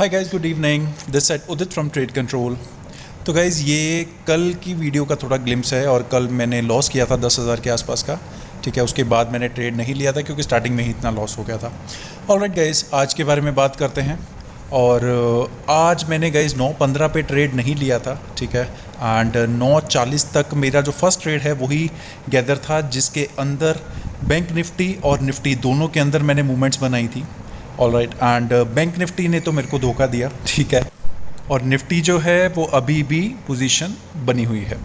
Hi guys, good evening. This side Udit from trade control. तो guys ये कल की वीडियो का थोड़ा ग्लिम्स है और कल मैंने लॉस किया था 10,000 के आसपास का। ठीक है, उसके बाद मैंने ट्रेड नहीं लिया था क्योंकि स्टार्टिंग में ही इतना लॉस हो गया था। ऑलराइट गाइस, आज के बारे में बात करते हैं। और आज मैंने गाइस 9:15 पे ट्रेड नहीं लिया था। ठीक है, एंड 9:40 तक मेरा जो फर्स्ट ट्रेड है वही गैदर था, जिसके अंदर बैंक निफ्टी और निफ्टी दोनों के अंदर मैंने मूवमेंट्स बनाई थी। ऑलराइट, एंड बैंक निफ्टी ने तो मेरे को धोखा दिया। ठीक है, और निफ्टी जो है वो अभी भी पोजीशन बनी हुई है।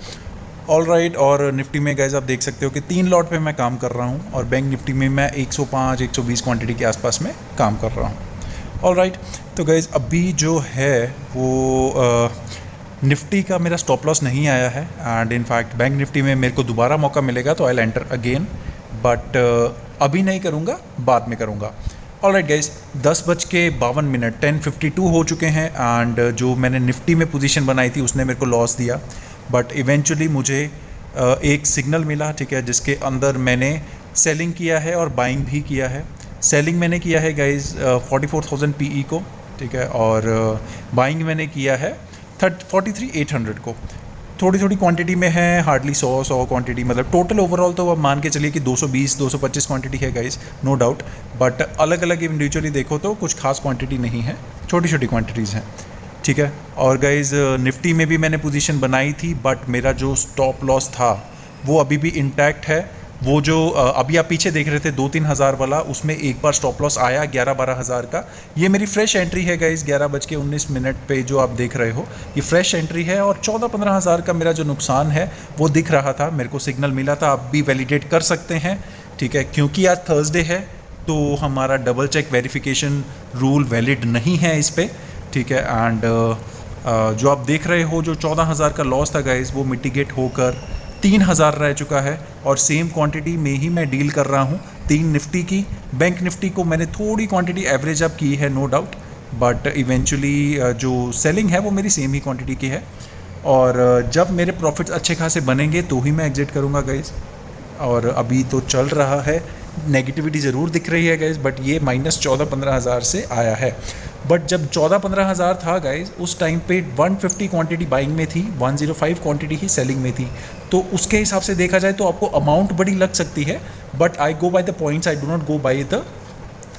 ऑलराइट, और निफ्टी में गाइस आप देख सकते हो कि 3 लॉट पे मैं काम कर रहा हूँ और बैंक निफ्टी में मैं 105-120 क्वांटिटी के आसपास में काम कर रहा हूँ। ऑलराइट, तो गाइस अभी जो है वो निफ्टी का मेरा स्टॉप लॉस नहीं आया है, एंड इनफैक्ट बैंक निफ्टी में मेरे को दोबारा मौका मिलेगा तो आई एंटर अगेन, बट अभी नहीं करूँगा, बाद में करूँगा। ऑलराइट गाइस, 10:52 10:52 हो चुके हैं, एंड जो मैंने निफ्टी में पोजीशन बनाई थी उसने मेरे को लॉस दिया, बट इवेंचुअली मुझे एक सिग्नल मिला। ठीक है, जिसके अंदर मैंने सेलिंग किया है और बाइंग भी किया है। सेलिंग मैंने किया है गाइस 44,000 पीई को। ठीक है, और बाइंग मैंने किया है 43,800 को। थोड़ी थोड़ी क्वांटिटी में है, हार्डली 100 क्वांटिटी, मतलब टोटल ओवरऑल तो अब मान के चलिए कि 220-225 क्वांटिटी है गाइस, नो डाउट, बट अलग अलग इंडिविजुअली देखो तो कुछ खास क्वांटिटी नहीं है, छोटी छोटी क्वांटिटीज़ हैं। ठीक है, और गाइस निफ्टी में भी मैंने पोजीशन बनाई थी, बट मेरा जो स्टॉप लॉस था वो अभी भी इंटैक्ट है। वो जो अभी आप पीछे देख रहे थे 2-3 हज़ार वाला, उसमें एक बार स्टॉप लॉस आया 11-12 हज़ार का। ये मेरी फ्रेश एंट्री है गाइस, 11:19 पे जो आप देख रहे हो ये फ्रेश एंट्री है, और 14-15 हज़ार का मेरा जो नुकसान है वो दिख रहा था, मेरे को सिग्नल मिला था। आप भी वैलिडेट कर सकते हैं। ठीक है, क्योंकि आज थर्सडे है तो हमारा double check verification rule valid नहीं है इस पर। ठीक है, एंड जो आप देख रहे हो जो 14,000 का लॉस था गाइस, वो मिटिगेट होकर 3,000 रह चुका है, और सेम क्वांटिटी में ही मैं डील कर रहा हूँ 3 निफ्टी की। बैंक निफ्टी को मैंने थोड़ी क्वांटिटी एवरेज अप की है, नो डाउट, बट इवेंचुअली जो सेलिंग है वो मेरी सेम ही क्वांटिटी की है। और जब मेरे प्रॉफिट्स अच्छे खासे बनेंगे तो ही मैं एग्जिट करूँगा गाइस। और अभी तो चल रहा है, नेगेटिविटी ज़रूर दिख रही है गाइस, बट ये -14-15 हज़ार से आया है। बट जब 14-15 हज़ार था गाइस, उस टाइम पे 150 क्वांटिटी बाइंग में थी, 105 क्वांटिटी ही सेलिंग में थी। तो उसके हिसाब से देखा जाए तो आपको अमाउंट बड़ी लग सकती है, but I go by the points, I do not go by the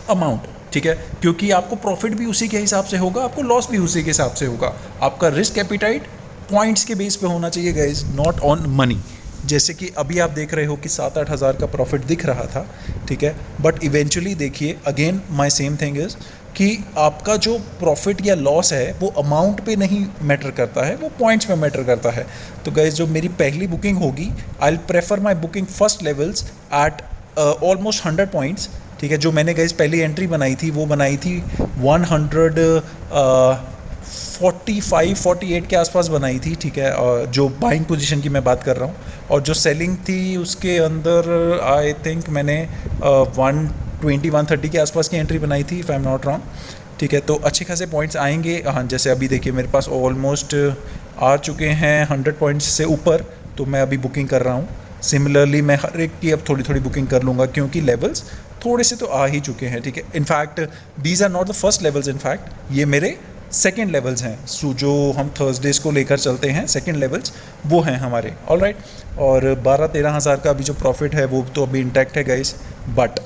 amount. ठीक है, क्योंकि आपको प्रॉफिट भी उसी के हिसाब से होगा, आपको लॉस भी उसी के हिसाब से होगा। आपका रिस्क एपिटाइट पॉइंट्स के बेस पे होना चाहिए गाइस, नॉट ऑन मनी। जैसे कि अभी आप देख रहे हो कि 7-8 हज़ार का प्रॉफिट दिख रहा था। ठीक है, बट इवेंचुअली देखिए, again my same thing is कि आपका जो प्रॉफिट या लॉस है वो अमाउंट पे नहीं मैटर करता है, वो पॉइंट्स पे मैटर करता है। तो गाइस, जो मेरी पहली बुकिंग होगी, I will prefer my booking first levels at almost 100 points. ठीक है, जो मैंने गाइस पहली एंट्री बनाई थी वो बनाई थी 145-48 के आसपास बनाई थी। ठीक है, और जो बाइंग पोजीशन की मैं बात कर रहा हूँ, और जो सेलिंग थी उसके अंदर आई थिंक मैंने 120-130 के आसपास की एंट्री बनाई थी, if I am not wrong. ठीक है, तो अच्छे खासे पॉइंट्स आएंगे। हाँ, जैसे अभी देखिए मेरे पास ऑलमोस्ट आ चुके हैं 100 पॉइंट्स से ऊपर, तो मैं अभी बुकिंग कर रहा हूँ। सिमिलरली मैं हर एक की अब थोड़ी थोड़ी बुकिंग कर लूँगा, क्योंकि लेवल्स थोड़े से तो आ ही चुके हैं। ठीक है, in fact these are not the first levels, in fact ये मेरे सेकेंड लेवल्स हैं। सो जो हम थर्सडेज़ को लेकर चलते हैं, सेकेंड लेवल्स वो हैं हमारे। ऑलराइट, और 12-13 हज़ार का अभी जो प्रॉफिट है वो तो अभी इंटैक्ट है गाइस, बट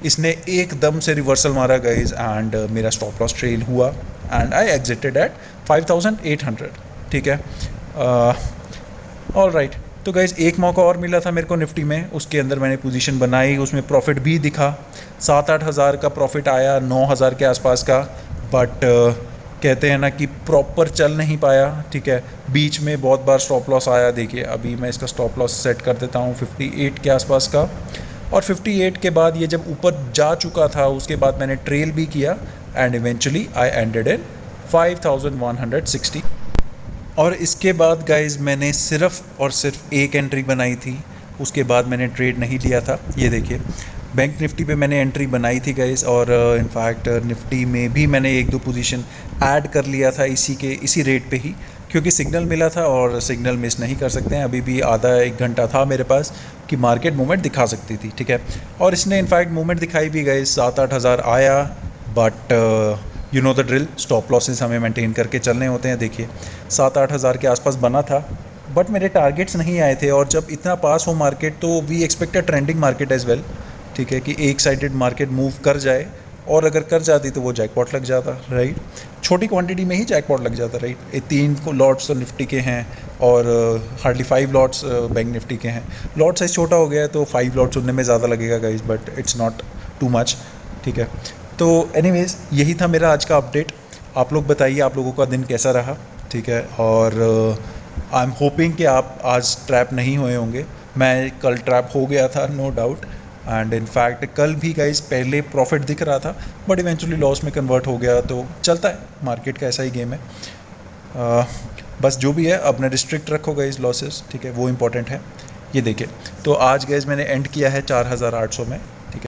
इसने एकदम से रिवर्सल मारा गाइस, एंड मेरा स्टॉप लॉस ट्रेल हुआ, एंड आई एग्जिटेड एट 5,800। ठीक है, ऑलराइट, तो गाइस एक मौका और मिला था मेरे को निफ्टी में, उसके अंदर मैंने पोजीशन बनाई, उसमें प्रॉफिट भी दिखा। 7-8 हज़ार का प्रॉफिट आया, 9 हज़ार के आसपास का, बट कहते हैं ना कि प्रॉपर चल नहीं पाया। ठीक है, बीच में बहुत बार स्टॉप लॉस आया। देखिए अभी मैं इसका स्टॉप लॉस सेट कर देता हूँ 58 के आसपास का, और 58 के बाद ये जब ऊपर जा चुका था उसके बाद मैंने ट्रेल भी किया, and eventually I ended in 5,160। और इसके बाद गाइज मैंने सिर्फ और सिर्फ एक एंट्री बनाई थी, उसके बाद मैंने ट्रेड नहीं लिया था। ये देखिए बैंक निफ्टी पे मैंने एंट्री बनाई थी गाइस, और इनफैक्ट निफ्टी में भी मैंने 1-2 पोजीशन ऐड कर लिया था इसी रेट पे ही, क्योंकि सिग्नल मिला था और सिग्नल मिस नहीं कर सकते हैं। अभी भी आधा 1 घंटा था मेरे पास कि मार्केट मूवमेंट दिखा सकती थी। ठीक है, और इसने इनफैक्ट मूवमेंट दिखाई भी गाइस, 7-8 हज़ार आया, but you know the drill, stop losses हमें मेंटेन करके चलने होते हैं। देखिए 7-8 हज़ार के आसपास बना था, बट मेरे टारगेट्स नहीं आए थे, और जब इतना पास हो मार्केट तो we expect a trending market as well, ठीक है, कि एक साइडेड मार्केट मूव कर जाए, और अगर कर जाती तो वो जैकपॉट लग जाता, राइट। छोटी क्वांटिटी में ही जैकपॉट लग जाता, राइट। ये 3 लॉट्स तो निफ्टी के हैं और हार्डली 5 लॉट्स बैंक निफ्टी के हैं। लॉट साइज़ छोटा हो गया है तो 5 लॉट्स उनने में ज़्यादा लगेगा guys, but it's not too much, ठीक है। तो एनीवेज़ यही था मेरा आज का अपडेट। आप लोग बताइए आप लोगों का दिन कैसा रहा, ठीक है। और आई एम होपिंग कि आप आज ट्रैप नहीं हुए होंगे। मैं कल ट्रैप हो गया था, नो डाउट, एंड इनफैक्ट कल भी गाइस पहले प्रॉफिट दिख रहा था बट इवेंचुअली लॉस में कन्वर्ट हो गया। तो चलता है, मार्केट का ऐसा ही गेम है। बस जो भी है अपना रिस्ट्रिक्ट रखो गाइस लॉसेस, ठीक है, वो इंपॉर्टेंट है। ये देखिए, तो आज गाइस मैंने एंड किया है 4800 में,